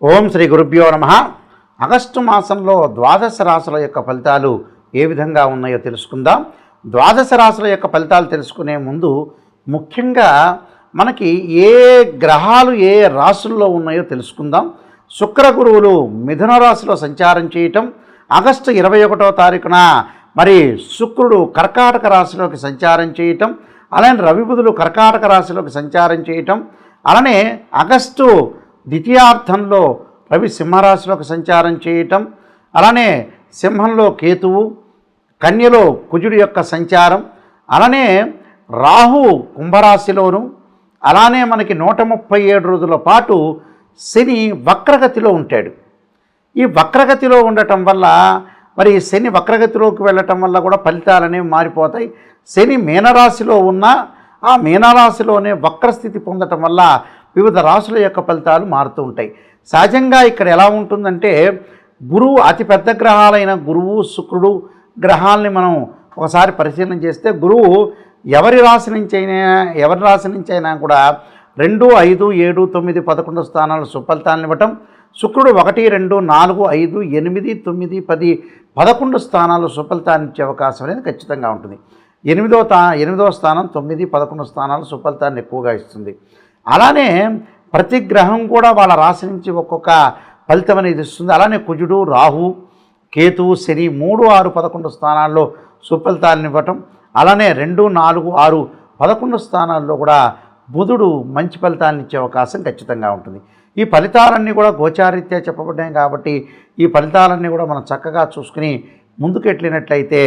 ఓం శ్రీ గురుభ్యో నమః. ఆగస్టు మాసంలో ద్వాదశ రాశుల యొక్క ఫలితాలు ఏ విధంగా ఉన్నాయో తెలుసుకుందాం. ద్వాదశ రాశుల యొక్క ఫలితాలు తెలుసుకునే ముందు ముఖ్యంగా మనకి ఏ గ్రహాలు ఏ రాశుల్లో ఉన్నాయో తెలుసుకుందాం. శుక్ర గురువులు మిథున రాశిలో సంచారం చేయటం, ఆగస్టు 21వ తారీఖున మరి శుక్రుడు కర్కాటక రాశిలోకి సంచారం చేయటం, అలానే రవి బుధులు కర్కాటక రాశిలోకి సంచారం చేయటం, అలానే ఆగస్టు ద్వితీయార్థంలో రవి సింహరాశిలోకి సంచారం చేయటం, అలానే సింహంలో కేతువు, కన్యలో కుజుడి యొక్క సంచారం, అలానే రాహు కుంభరాశిలోను, అలానే మనకి 137 రోజుల పాటు శని వక్రగతిలో ఉంటాడు. ఈ వక్రగతిలో ఉండటం వల్ల మరి శని వక్రగతిలోకి వెళ్ళటం వల్ల కూడా ఫలితాలు అనేవి మారిపోతాయి. శని మీనరాశిలో ఉన్న ఆ మీనరాశిలోనే వక్రస్థితి పొందటం వల్ల వివిధ రాశుల యొక్క ఫలితాలు మారుతూ ఉంటాయి. సహజంగా ఇక్కడ ఎలా ఉంటుందంటే, గురువు అతిపెద్ద గ్రహాలైన గురువు శుక్రుడు గ్రహాలని మనం ఒకసారి పరిశీలన చేస్తే, గురువు ఎవరి రాశి నుంచి అయినా కూడా 2, 5, 7, 9, 11 స్థానాలు సుఫలితాలను ఇవ్వటం, శుక్రుడు 1, 2, 4, 5, 8, 9, 10, 11 స్థానాలు సుఫలితాన్ని ఇచ్చే అవకాశం అనేది ఖచ్చితంగా ఉంటుంది. 8వ స్థానం 9, 11 స్థానాలు సుఫలితాన్ని ఎక్కువగా ఇస్తుంది. అలానే ప్రతి గ్రహం కూడా వాళ్ళ రాశి నుంచి ఒక్కొక్క ఫలితం అనేది ఇస్తుంది. అలానే కుజుడు, రాహు, కేతువు, శని 3, 6, 11 స్థానాల్లో సుఫలితాలను ఇవ్వటం, అలానే 2, 4, 6, 11 స్థానాల్లో కూడా బుధుడు మంచి ఫలితాలను ఇచ్చే అవకాశం ఖచ్చితంగా ఉంటుంది. ఈ ఫలితాలన్నీ కూడా గోచారీత్యా చెప్పబడ్డాయి కాబట్టి ఈ ఫలితాలన్నీ కూడా మనం చక్కగా చూసుకుని ముందుకెళ్ళినట్లయితే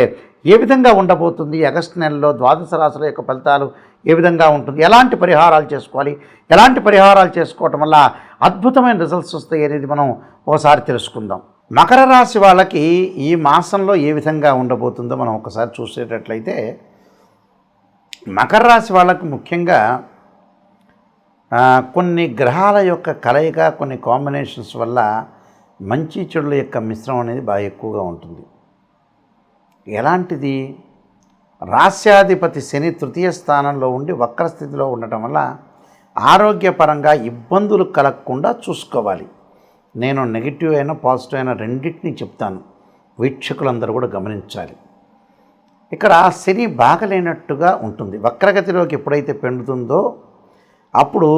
ఏ విధంగా ఉండబోతుంది, ఆగస్టు నెలలో ద్వాదశ రాశుల యొక్క ఫలితాలు ఏ విధంగా ఉంటుంది, ఎలాంటి పరిహారాలు చేసుకోవాలి, ఎలాంటి పరిహారాలు చేసుకోవటం వల్ల అద్భుతమైన రిజల్ట్స్ వస్తాయి అనేది మనం ఒకసారి తెలుసుకుందాం. మకర రాశి వాళ్ళకి ఈ మాసంలో ఏ విధంగా ఉండబోతుందో మనం ఒకసారి చూసేటట్లయితే, మకర రాశి వాళ్ళకి ముఖ్యంగా కొన్ని గ్రహాల యొక్క కలయిక, కొన్ని కాంబినేషన్స్ వల్ల మంచి చెడుల యొక్క మిశ్రమం అనేది బాగా ఎక్కువగా ఉంటుంది. ఎలాంటిది? రాస్యాధిపతి శని 3వ స్థానంలో ఉండి వక్రస్థితిలో ఉండటం వల్ల ఆరోగ్యపరంగా ఇబ్బందులు కలగకుండా చూసుకోవాలి. నేను నెగిటివ్ అయినా పాజిటివ్ అయినా రెండింటినీ చెప్తాను, వీక్షకులందరూ కూడా గమనించాలి. ఇక్కడ శని బాగలేనట్టుగా ఉంటుంది. వక్రగతిలోకి ఎప్పుడైతే పెండుతుందో అప్పుడు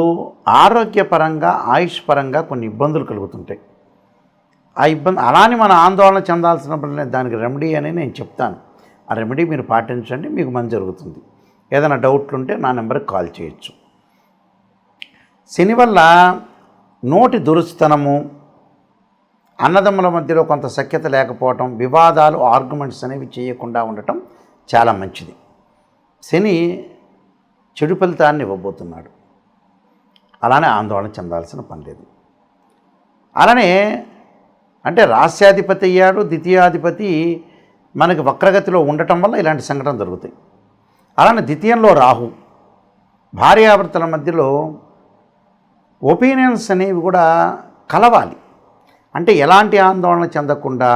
ఆరోగ్యపరంగా, ఆయుష్ పరంగా కొన్ని ఇబ్బందులు కలుగుతుంటాయి. ఆ ఇబ్బంది అలానే మన ఆందోళన చెందాల్సినప్పుడు దానికి రెమెడీ అని నేను చెప్తాను. ఆ రెమెడీ మీరు పాటించండి, మీకు మంచి జరుగుతుంది. ఏదైనా డౌట్లు ఉంటే నా నెంబర్కి కాల్ చేయొచ్చు. శని వల్ల నోటి దురుస్తనము, అన్నదమ్ముల మధ్యలో కొంత సఖ్యత లేకపోవటం, వివాదాలు, ఆర్గ్యుమెంట్స్ అనేవి చేయకుండా ఉండటం చాలా మంచిది. శని చెడు ఫలితాన్ని ఇవ్వబోతున్నాడు. అలానే ఆందోళన చెందాల్సిన పని లేదు. అలానే అంటే రాస్యాధిపతి అయ్యాడు, ద్వితీయాధిపతి మనకి వక్రగతిలో ఉండటం వల్ల ఇలాంటి సంఘటన జరుగుతాయి. అలానే ద్వితీయంలో రాహు, భార్యాభర్తల మధ్యలో ఒపీనియన్స్ అనేవి కూడా కలవాలి. అంటే ఎలాంటి ఆందోళన చెందకుండా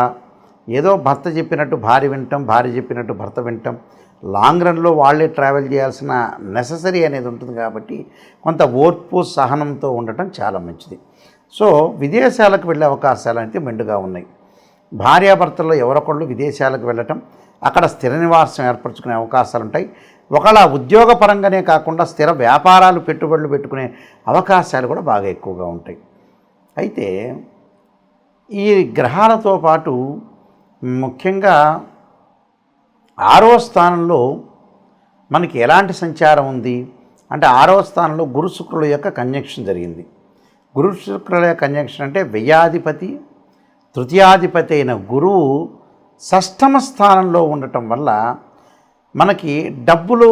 ఏదో భర్త చెప్పినట్టు భార్య వినటం, భార్య చెప్పినట్టు భర్త వినటం, లాంగ్ రన్లో వాళ్ళే ట్రావెల్ చేయాల్సిన నెససరీ అనేది ఉంటుంది. కాబట్టి కొంత ఓర్పు, సహనంతో ఉండటం చాలా మంచిది. సో విదేశాలకు వెళ్ళే అవకాశాలు అయితే మెండుగా ఉన్నాయి. భార్యాభర్తల్లో ఎవరొకళ్ళు విదేశాలకు వెళ్ళటం, అక్కడ స్థిర నివాసం ఏర్పరచుకునే అవకాశాలు ఉంటాయి. ఒకవేళ ఉద్యోగపరంగానే కాకుండా స్థిర వ్యాపారాలు, పెట్టుబడులు పెట్టుకునే అవకాశాలు కూడా బాగా ఎక్కువగా ఉంటాయి. అయితే ఈ గ్రహాలతో పాటు ముఖ్యంగా 6వ స్థానంలో మనకి ఎలాంటి సంచారం ఉంది అంటే, 6వ స్థానంలో గురు శుక్రుల యొక్క కంజంక్షన్ జరిగింది. గురు శుక్రుల యొక్క కంజంక్షన్ అంటే వ్యయాధిపతి, తృతీయాధిపతి అయిన గురువు 6వ స్థానంలో ఉండటం వల్ల మనకి డబ్బులు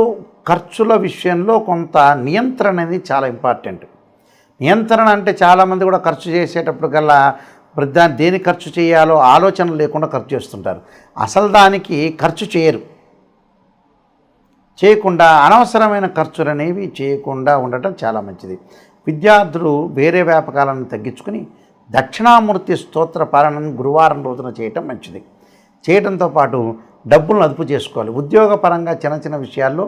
ఖర్చుల విషయంలో కొంత నియంత్రణ అనేది చాలా ఇంపార్టెంట్. నియంత్రణ అంటే చాలామంది కూడా ఖర్చు చేసేటప్పుడు కల్లా దేని ఖర్చు చేయాలో ఆలోచన లేకుండా ఖర్చు చేస్తుంటారు. అసలు దానికి ఖర్చు చేయకుండా అనవసరమైన ఖర్చులు అనేవి చేయకుండా ఉండటం చాలా మంచిది. విద్యార్థులు వేరే వ్యాపకాలను తగ్గించుకుని దక్షిణామూర్తి స్తోత్ర పాలనను గురువారం రోజున చేయటం మంచిది. చేయడంతో పాటు డబ్బులను అదుపు చేసుకోవాలి. ఉద్యోగపరంగా చిన్న చిన్న విషయాల్లో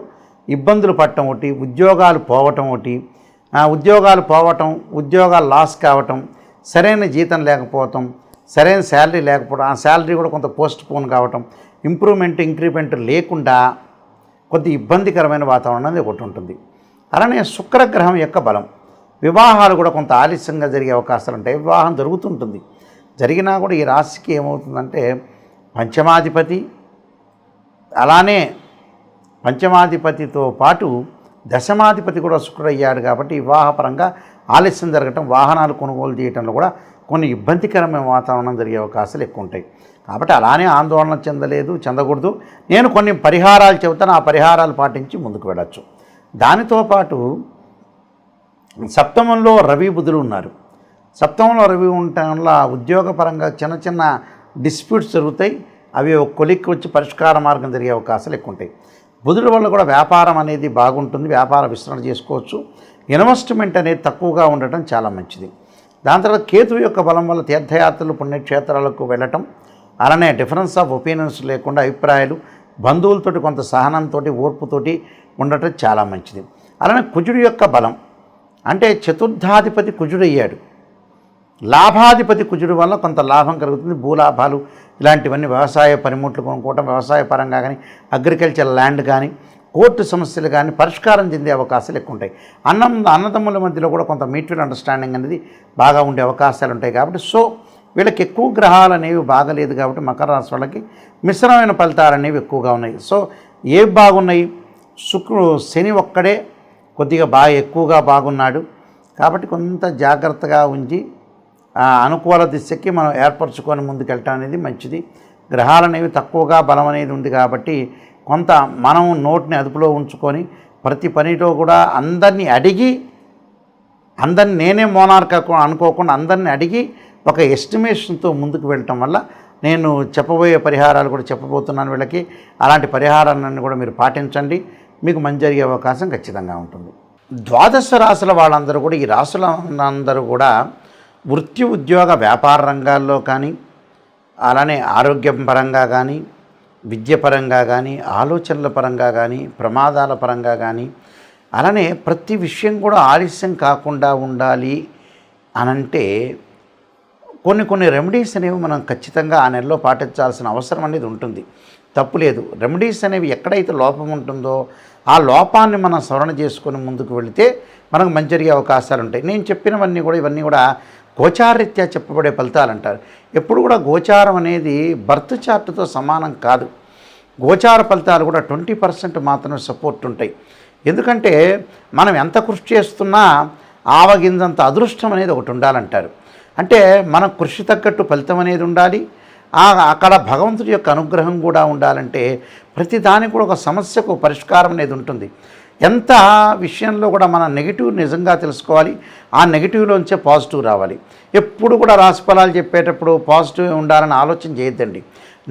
ఇబ్బందులు పడటం ఒకటి, ఉద్యోగాలు పోవటం ఒకటి, ఉద్యోగాలు లాస్ కావటం, సరైన జీతం లేకపోవటం, సరైన శాలరీ లేకపోవడం, ఆ శాలరీ కూడా కొంత పోస్ట్ పోన్ కావటం, ఇంక్రిమెంట్ లేకుండా కొద్ది ఇబ్బందికరమైన వాతావరణం అనేది ఒకటి ఉంటుంది. అలానే శుక్రగ్రహం యొక్క బలం, వివాహాలు కూడా కొంత ఆలస్యంగా జరిగే అవకాశాలు ఉంటాయి. వివాహం జరుగుతుంటుంది, జరిగినా కూడా ఈ రాశికి ఏమవుతుందంటే పంచమాధిపతి, అలానే పంచమాధిపతితో పాటు దశమాధిపతి కూడా శుక్రుడు అయ్యాడు కాబట్టి వివాహపరంగా ఆలస్యం జరగటం, వాహనాలు కొనుగోలు చేయడంలో కూడా కొన్ని ఇబ్బందికరమైన వాతావరణం జరిగే అవకాశాలు ఎక్కువ ఉంటాయి. కాబట్టి అలానే ఆందోళన చెందకూడదు. నేను కొన్ని పరిహారాలు చెబుతాను, ఆ పరిహారాలు పాటించి ముందుకు వెళ్ళచ్చు. దానితో పాటు సప్తమంలో రవి బుధులు ఉన్నారు. సప్తమంలో రవి ఉండటం వల్ల ఉద్యోగపరంగా చిన్న డిస్ప్యూట్స్ జరుగుతాయి. అవి ఒక కొలిక్కి వచ్చి పరిష్కార మార్గం జరిగే అవకాశాలు ఎక్కువ ఉంటాయి. బుధుడి వల్ల కూడా వ్యాపారం అనేది బాగుంటుంది, వ్యాపార విస్తరణ చేసుకోవచ్చు. ఇన్వెస్ట్మెంట్ అనేది తక్కువగా ఉండటం చాలా మంచిది. దాని తర్వాత కేతువు యొక్క బలం వల్ల తీర్థయాత్రలు, పుణ్యక్షేత్రాలకు వెళ్ళటం, అలానే డిఫరెన్స్ ఆఫ్ ఒపీనియన్స్ లేకుండా అభిప్రాయాలు, బంధువులతోటి కొంత సహనంతో, ఓర్పుతోటి ఉండటం చాలా మంచిది. అలానే కుజుడి యొక్క బలం అంటే చతుర్థాధిపతి కుజుడయ్యాడు. లాభాధిపతి కుజుడి వల్ల కొంత లాభం కలుగుతుంది. భూలాభాలు ఇలాంటివన్నీ, వ్యవసాయ పనిముట్లు కొనుక్కోవటం, వ్యవసాయ పరంగా కానీ, అగ్రికల్చర్ ల్యాండ్ కానీ, కోర్టు సమస్యలు కానీ పరిష్కారం చెందే అవకాశాలు ఎక్కువ ఉంటాయి. అన్నదమ్ముల మధ్యలో కూడా కొంత మ్యూచువల్ అండర్స్టాండింగ్ అనేది బాగా ఉండే అవకాశాలు ఉంటాయి. కాబట్టి వీళ్ళకి ఎక్కువ గ్రహాలు అనేవి బాగలేదు కాబట్టి మకర రాశి వాళ్ళకి మిశ్రమైన ఫలితాలు అనేవి ఎక్కువగా ఉన్నాయి. ఏవి బాగున్నాయి? శని ఒక్కడే కొద్దిగా ఎక్కువగా బాగున్నాడు కాబట్టి కొంత జాగ్రత్తగా ఉంచి అనుకూల దిశకి మనం ఏర్పరచుకొని ముందుకెళ్ళటం అనేది మంచిది. గ్రహాలు అనేవి తక్కువగా బలం అనేది ఉంది కాబట్టి కొంత మనం నోటిని అదుపులో ఉంచుకొని ప్రతి పనిలో కూడా అందరినీ నేనే మోనార్క్ అనుకోకుండా అందరినీ అడిగి ఒక ఎస్టిమేషన్తో ముందుకు వెళ్ళటం వల్ల నేను చెప్పబోయే పరిహారాలు కూడా చెప్పబోతున్నాను వీళ్ళకి. అలాంటి పరిహారాలన్నీ కూడా మీరు పాటించండి, మీకు మంచి జరిగే అవకాశం ఖచ్చితంగా ఉంటుంది. ద్వాదశ రాశుల వాళ్ళందరూ కూడా, ఈ రాశులందరూ కూడా వృత్తి, ఉద్యోగ, వ్యాపార రంగాల్లో కానీ, అలానే ఆరోగ్యం పరంగా కానీ, విద్య పరంగా కానీ, ఆలోచనల పరంగా కానీ, ప్రమాదాల పరంగా కానీ, అలానే ప్రతి విషయం కూడా ఆలస్యం కాకుండా ఉండాలి అనంటే కొన్ని రెమెడీస్ అనేవి మనం ఖచ్చితంగా ఆ నెలలో పాటించాల్సిన అవసరం అనేది ఉంటుంది. తప్పులేదు. రెమెడీస్ అనేవి ఎక్కడైతే లోపం ఉంటుందో ఆ లోపాన్ని మనం సవరణ చేసుకొని ముందుకు వెళితే మనకు మంచి జరిగే అవకాశాలు ఉంటాయి. నేను చెప్పినవన్నీ కూడా ఇవన్నీ కూడా గోచారరీత్యా చెప్పబడే ఫలితాలు అంటారు. ఎప్పుడు కూడా గోచారం అనేది బర్త్ చార్ట్తో సమానం కాదు. గోచార ఫలితాలు కూడా 20% మాత్రమే సపోర్ట్ ఉంటాయి. ఎందుకంటే మనం ఎంత కృషి చేస్తున్నా ఆవగింజంత అదృష్టం అనేది ఒకటి ఉండాలంటారు. అంటే మన కృషి తగ్గట్టు ఫలితం అనేది ఉండాలి. అక్కడ భగవంతుడి యొక్క అనుగ్రహం కూడా ఉండాలంటే ప్రతి దానికి కూడా ఒక సమస్యకు పరిష్కారం అనేది ఉంటుంది. ఎంత విషయంలో కూడా మన నెగిటివ్ నిజంగా తెలుసుకోవాలి, ఆ నెగిటివ్లోంచే పాజిటివ్ రావాలి. ఎప్పుడు కూడా రాశిఫలాలు చెప్పేటప్పుడు పాజిటివ్ ఉండాలని ఆలోచన చేయొద్దండి.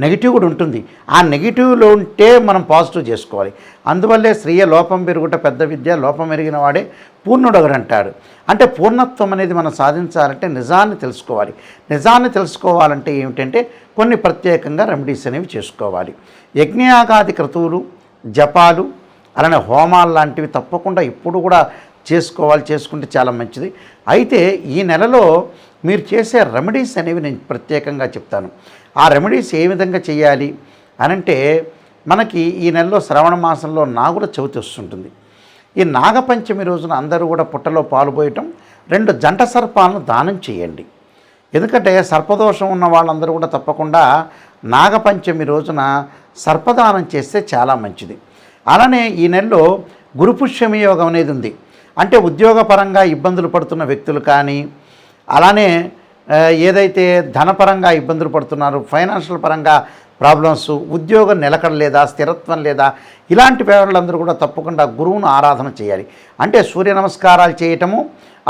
నెగిటివ్ కూడా ఉంటుంది. ఆ నెగిటివ్లో ఉంటే మనం పాజిటివ్ చేసుకోవాలి. అందువల్లే శ్రీయ లోపం పెరుగుట పెద్ద విద్య, లోపం ఎరిగిన వాడే పూర్ణుడొగడు అంటాడు. అంటే పూర్ణత్వం అనేది మనం సాధించాలంటే నిజాన్ని తెలుసుకోవాలి. నిజాన్ని తెలుసుకోవాలంటే ఏమిటంటే కొన్ని ప్రత్యేకంగా రెమెడీస్ అనేవి చేసుకోవాలి. యజ్ఞయాగాది క్రతువులు, జపాలు, అలానే హోమాలు లాంటివి తప్పకుండా ఇప్పుడు కూడా చేసుకుంటే చాలా మంచిది. అయితే ఈ నెలలో మీరు చేసే రెమెడీస్ అనేవి నేను ప్రత్యేకంగా చెప్తాను. ఆ రెమెడీస్ ఏ విధంగా చేయాలి అనంటే, మనకి ఈ నెలలో శ్రావణ మాసంలో నాగుల చవితి వస్తుంటుంది. ఈ నాగపంచమి రోజున అందరూ కూడా పుట్టలో పాలు పోయటం, 2 జంట సర్పాలను దానం చేయండి. ఎందుకంటే సర్పదోషం ఉన్న వాళ్ళందరూ కూడా తప్పకుండా నాగపంచమి రోజున సర్పదానం చేస్తే చాలా మంచిది. అలానే ఈ నెలలో గురుపుష్యమి యోగం అనేది ఉంది. అంటే ఉద్యోగపరంగా ఇబ్బందులు పడుతున్న వ్యక్తులు కానీ, అలానే ఏదైతే ధనపరంగా ఇబ్బందులు పడుతున్నారో, ఫైనాన్షియల్ పరంగా ప్రాబ్లమ్స్, ఉద్యోగం నిలకడలేదా, స్థిరత్వం లేదా, ఇలాంటి వాళ్ళందరూ కూడా తప్పకుండా గురువును ఆరాధన చేయాలి. అంటే సూర్య నమస్కారాలు చేయటము,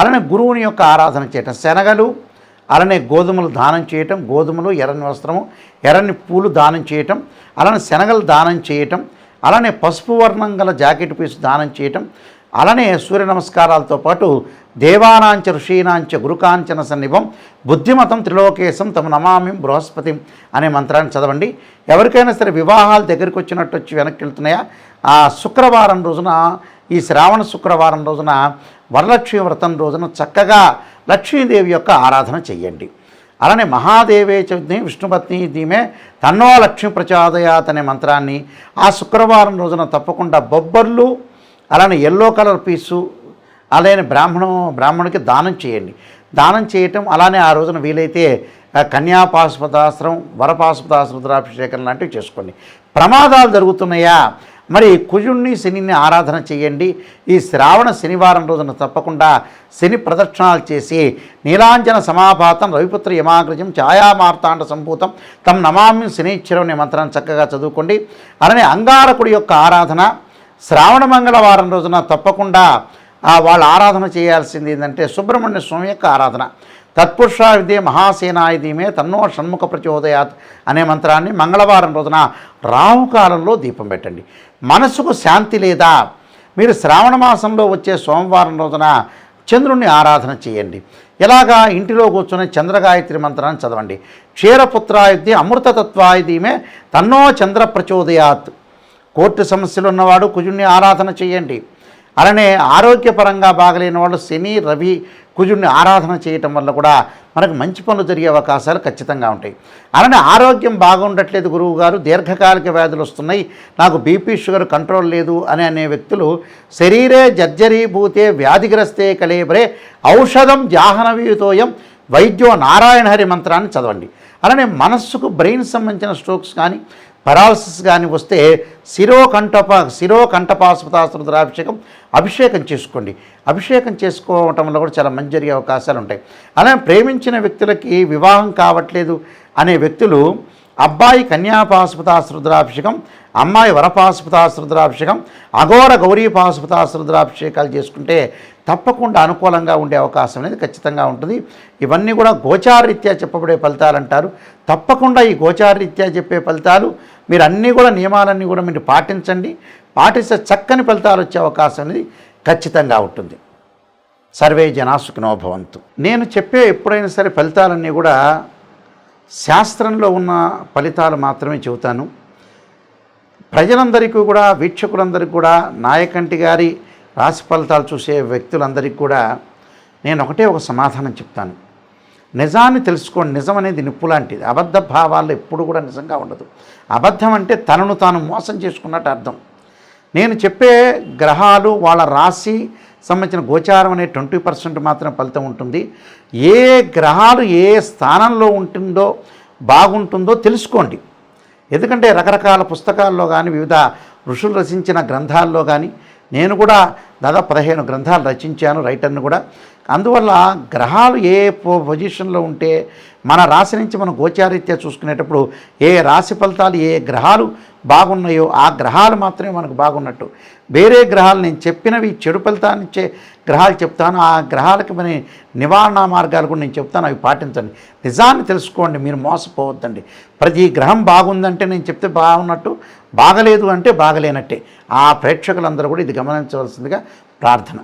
అలానే గురువుని యొక్క ఆరాధన చేయటం, శనగలు, అలానే గోధుమలు దానం చేయటం, గోధుమలు, ఎర్రని వస్త్రము, ఎర్రని పూలు దానం చేయటం, అలానే శనగలు దానం చేయటం, అలానే పసుపు వర్ణం గల జాకెట్ పీసు దానం చేయటం, అలానే సూర్య నమస్కారాలతో పాటు దేవానాంచ ఋషీనాంచ గురుకాంచన సన్నిభం బుద్ధిమతం త్రిలోకేశం తమ నమామి బృహస్పతి అనే మంత్రాన్ని చదవండి. ఎవరికైనా సరే వివాహాలు దగ్గరికి వచ్చినట్టు వచ్చి వెనక్కి వెళ్తున్నాయా, ఆ శుక్రవారం రోజున, ఈ శ్రావణ శుక్రవారం రోజున, వరలక్ష్మి వ్రతం రోజున చక్కగా లక్ష్మీదేవి యొక్క ఆరాధన చెయ్యండి. అలానే మహాదేవే చ విష్ణుపత్ని ధీమే తన్నో లక్ష్మీ ప్రచోదయాత్ అనే మంత్రాన్ని ఆ శుక్రవారం రోజున తప్పకుండా బొబ్బర్లు, అలానే ఎల్లో కలర్ పీసు, అలానే బ్రాహ్మణుడికి దానం చేయండి. దానం చేయటం, అలానే ఆ రోజున వీలైతే కన్యాపాశుపతాస్త్రం, వరపాశుపతాస్త్ర రుద్రాభిషేకం లాంటివి చేసుకోండి. ప్రమాదాలు జరుగుతున్నాయా, మరి కుజుణ్ణి శనిని ఆరాధన చేయండి. ఈ శ్రావణ శనివారం రోజున తప్పకుండా శని ప్రదక్షిణాలు చేసి నీలాంజన సమాపాతం రవిపుత్ర యమాగ్రజం ఛాయామార్తాండ సంభూతం తం నమామి శనిశ్చరం అనే మంత్రాన్ని చక్కగా చదువుకోండి. అలానే అంగారకుడి యొక్క ఆరాధన శ్రావణ మంగళవారం రోజున తప్పకుండా వాళ్ళు ఆరాధన చేయాల్సింది ఏంటంటే సుబ్రహ్మణ్య స్వామి యొక్క ఆరాధన. తత్పురుషా విద్యే మహాసేనాయ ధీమే తన్నో షణ్ముఖ ప్రచోదయాత్ అనే మంత్రాన్ని మంగళవారం రోజున రాహుకాలంలో దీపం పెట్టండి. మనసుకు శాంతి లేదా, మీరు శ్రావణ మాసంలో వచ్చే సోమవారం రోజున చంద్రుణ్ణి ఆరాధన చేయండి. ఇలాగా ఇంటిలో కూర్చొని చంద్రగాయత్రి మంత్రాన్ని చదవండి. క్షీరపుత్రాయుద్ధి అమృతతత్వాయ ధీమే తన్నో చంద్ర ప్రచోదయాత్. కోర్టు సమస్యలు ఉన్నవాడు కుజుణ్ణి ఆరాధన చేయండి. అలానే ఆరోగ్యపరంగా బాగలేని వాళ్ళు శని, రవి, కుజుడిని ఆరాధన చేయటం వల్ల కూడా మనకు మంచి పనులు జరిగే అవకాశాలు ఖచ్చితంగా ఉంటాయి. అలానే ఆరోగ్యం బాగుండట్లేదు గురువు గారు, దీర్ఘకాలిక వ్యాధులు వస్తున్నాయి, నాకు బీపీ షుగర్ కంట్రోల్ లేదు అనే వ్యక్తులు శరీరే జర్జరీభూతే వ్యాధిగ్రస్తే కళేబరే ఔషధం జాహ్నవీతోయం వైద్యో నారాయణ హరి మంత్రాన్ని చదవండి. అలానే మనస్సుకు బ్రెయిన్ సంబంధించిన స్ట్రోక్స్ కానీ పరాలసిస్ కానీ వస్తే శిరోకంఠపాశుపతాస్త్రాభిషేకం అభిషేకం చేసుకోండి. అభిషేకం చేసుకోవటం వల్ల కూడా చాలా మంచి జరిగే అవకాశాలు ఉంటాయి. అలానే ప్రేమించిన వ్యక్తులకి వివాహం కావట్లేదు అనే వ్యక్తులు అబ్బాయి కన్యాపాశుపతాస్త్రాభిషేకం, అమ్మాయి వరపాశుపతాస్త్రాభిషేకం, అఘోర గౌరీ పాశుపతాస్త్రాభిషేకాలు చేసుకుంటే తప్పకుండా అనుకూలంగా ఉండే అవకాశం అనేది ఖచ్చితంగా ఉంటుంది. ఇవన్నీ కూడా గోచారరీత్యా చెప్పబడే ఫలితాలు అంటారు. తప్పకుండా ఈ గోచారరీత్యా చెప్పే ఫలితాలు మీరు అన్నీ కూడా నియమాలన్నీ కూడా మీరు పాటించండి. పాటిస్తే చక్కని ఫలితాలు వచ్చే అవకాశం అనేది ఖచ్చితంగా ఉంటుంది. సర్వే జనా సుఖినో భవంతు. నేను చెప్పే ఎప్పుడైనా సరే ఫలితాలన్నీ కూడా శాస్త్రంలో ఉన్న ఫలితాలు మాత్రమే చెబుతాను. ప్రజలందరికీ కూడా, వీక్షకులందరికీ కూడా, నాయకంటి గారి రాశి ఫలితాలు చూసే వ్యక్తులందరికీ కూడా నేను ఒక సమాధానం చెప్తాను. నిజాన్ని తెలుసుకోండి. నిజం అనేది నిప్పు లాంటిది. అబద్ధ భావాల్లో ఎప్పుడు కూడా నిజంగా ఉండదు. అబద్ధం అంటే తనను తాను మోసం చేసుకున్నట్టు అర్థం. నేను చెప్పే గ్రహాలు వాళ్ళ రాశి సంబంధించిన గోచారం అనే 20% మాత్రం ఫలితం ఉంటుంది. ఏ గ్రహాలు ఏ స్థానంలో ఉంటుందో బాగుంటుందో తెలుసుకోండి. ఎందుకంటే రకరకాల పుస్తకాల్లో కానీ, వివిధ ఋషులు రచించిన గ్రంథాల్లో కానీ, నేను కూడా దాదాపు 15 గ్రంథాలు రచించాను, రైటర్ని కూడా. అందువల్ల గ్రహాలు ఏ పొజిషన్లో ఉంటే మన రాశి నుంచి మనం గోచారీత్యా చూసుకునేటప్పుడు ఏ రాశి ఫలితాలు ఏ గ్రహాలు బాగున్నాయో ఆ గ్రహాలు మాత్రమే మనకు బాగున్నట్టు. వేరే గ్రహాలు నేను చెప్పినవి చెడు ఫలితాన్ని ఇచ్చే గ్రహాలు చెప్తాను. ఆ గ్రహాలకి మన నివారణ మార్గాలు కూడా నేను చెప్తాను, అవి పాటించండి. నిజాన్ని తెలుసుకోండి, మీరు మోసపోవద్దండి. ప్రతి గ్రహం బాగుందంటే నేను చెప్తే బాగున్నట్టు, బాగలేదు అంటే బాగలేనట్టే. ఆ ప్రేక్షకులందరూ కూడా ఇది గమనించవలసిందిగా ప్రార్థన.